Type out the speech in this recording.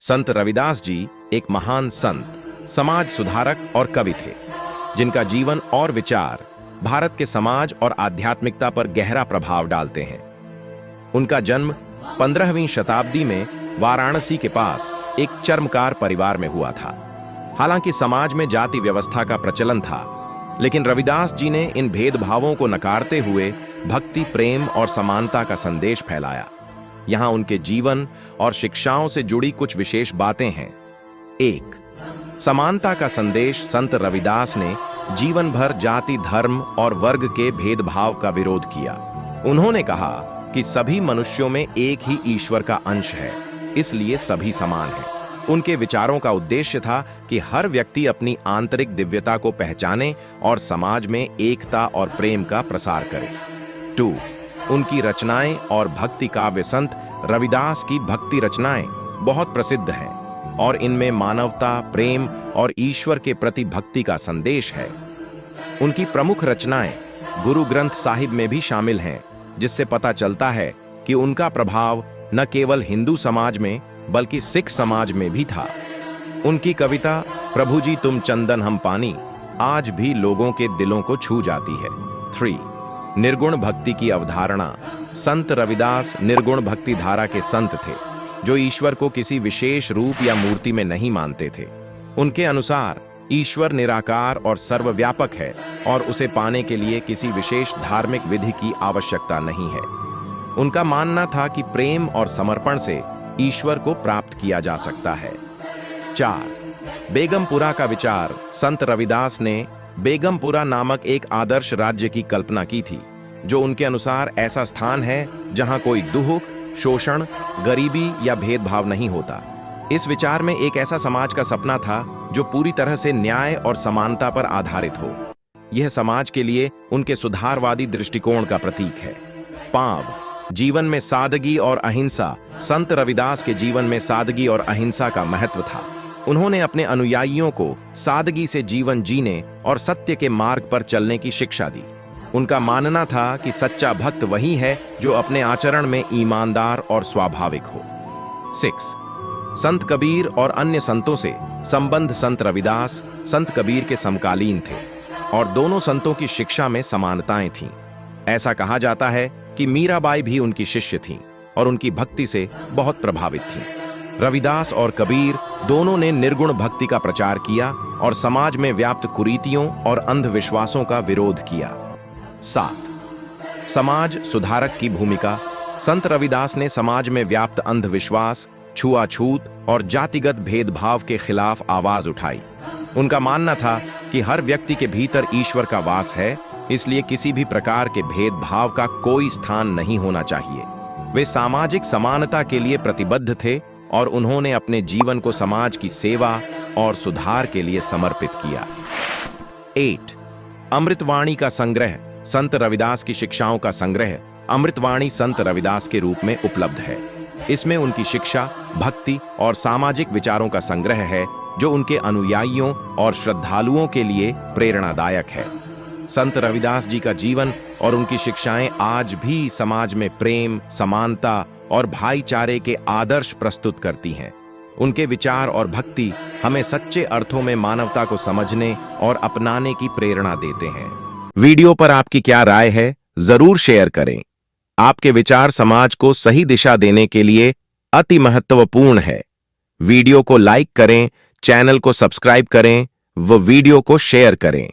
संत रविदास जी एक महान संत, समाज सुधारक और कवि थे, जिनका जीवन और विचार भारत के समाज और आध्यात्मिकता पर गहरा प्रभाव डालते हैं। उनका जन्म 15वीं शताब्दी में वाराणसी के पास एक चर्मकार परिवार में हुआ था। हालांकि समाज में जाति व्यवस्था का प्रचलन था, लेकिन रविदास जी ने इन भेदभावों को नकारते हुए भक्ति, प्रेम और समानता का संदेश फैलाया। यहाँ उनके जीवन और शिक्षाओं से जुड़ी कुछ विशेष बातें हैं। 1. समानता का संदेश। संत रविदास ने जीवन भर जाति, धर्म और वर्ग के भेदभाव का विरोध किया। उन्होंने कहा कि सभी मनुष्यों में एक ही ईश्वर का अंश है, इसलिए सभी समान हैं। उनके विचारों का उद्देश्य था कि हर व्यक्ति अपनी आंतरिक दिव्यता को पहचाने और समाज में एकता और प्रेम का प्रसार करे। 2. उनकी रचनाएं और भक्ति काव्य। संत रविदास की भक्ति रचनाएं बहुत प्रसिद्ध हैं और इनमें मानवता, प्रेम और ईश्वर के प्रति भक्ति का संदेश है। उनकी प्रमुख रचनाएं गुरु ग्रंथ साहिब में भी शामिल हैं, जिससे पता चलता है कि उनका प्रभाव न केवल हिंदू समाज में बल्कि सिख समाज में भी था। उनकी कविता प्रभु जी तुम चंदन हम पानी आज भी लोगों के दिलों को छू जाती है। 3. निर्गुण भक्ति की अवधारणा। संत रविदास निर्गुण भक्ति धारा के संत थे, जो ईश्वर को किसी विशेष रूप या मूर्ति में नहीं मानते थे। उनके अनुसार ईश्वर निराकार और सर्वव्यापक है और उसे पाने के लिए किसी विशेष धार्मिक विधि की आवश्यकता नहीं है। उनका मानना था कि प्रेम और समर्पण से ईश्वर को प्राप्त किया जा सकता है। 4. बेगमपुरा का विचार। संत रविदास ने बेगमपुरा नामक एक आदर्श राज्य की कल्पना की थी, जो उनके अनुसार ऐसा स्थान है जहां कोई दुख, शोषण, गरीबी या भेदभाव नहीं होता। इस विचार में एक ऐसा समाज का सपना था जो पूरी तरह से न्याय और समानता पर आधारित हो। यह समाज के लिए उनके सुधारवादी दृष्टिकोण का प्रतीक है। 5. जीवन में सादगी और अहिंसा। संत रविदास के जीवन में सादगी और अहिंसा का महत्व था। उन्होंने अपने अनुयायियों को सादगी से जीवन जीने और सत्य के मार्ग पर चलने की शिक्षा दी। उनका मानना था कि सच्चा भक्त वही है जो अपने आचरण में ईमानदार और स्वाभाविक हो। 6. संत कबीर और अन्य संतों से संबंध। संत रविदास संत कबीर के समकालीन थे और दोनों संतों की शिक्षा में समानताएं थीं। ऐसा कहा जाता है कि मीराबाई भी उनकी शिष्य थीं और उनकी भक्ति से बहुत प्रभावित थीं। रविदास और कबीर दोनों ने निर्गुण भक्ति का प्रचार किया और समाज में व्याप्त कुरीतियों और अंधविश्वासों का विरोध किया। 7. समाज सुधारक की भूमिका। संत रविदास ने समाज में व्याप्त अंधविश्वास, छुआछूत और जातिगत भेदभाव के खिलाफ आवाज उठाई। उनका मानना था कि हर व्यक्ति के भीतर ईश्वर का वास है, इसलिए किसी भी प्रकार के भेदभाव का कोई स्थान नहीं होना चाहिए। वे सामाजिक समानता के लिए प्रतिबद्ध थे और उन्होंने अपने जीवन को समाज की सेवा और सुधार के लिए समर्पित किया। 8. अमृतवाणी का संग्रह। संत रविदास की शिक्षाओं का संग्रह अमृतवाणी संत रविदास के रूप में उपलब्ध है। इसमें उनकी शिक्षा, भक्ति और सामाजिक विचारों का संग्रह है, जो उनके अनुयायियों और श्रद्धालुओं के लिए प्रेरणादायक है। संत रविदास जी का जीवन और उनकी शिक्षाएं आज भी समाज में प्रेम, समानता और भाईचारे के आदर्श प्रस्तुत करती हैं। उनके विचार और भक्ति हमें सच्चे अर्थों में मानवता को समझने और अपनाने की प्रेरणा देते हैं। वीडियो पर आपकी क्या राय है, जरूर शेयर करें। आपके विचार समाज को सही दिशा देने के लिए अति महत्वपूर्ण है। वीडियो को लाइक करें, चैनल को सब्सक्राइब करें व वीडियो को शेयर करें।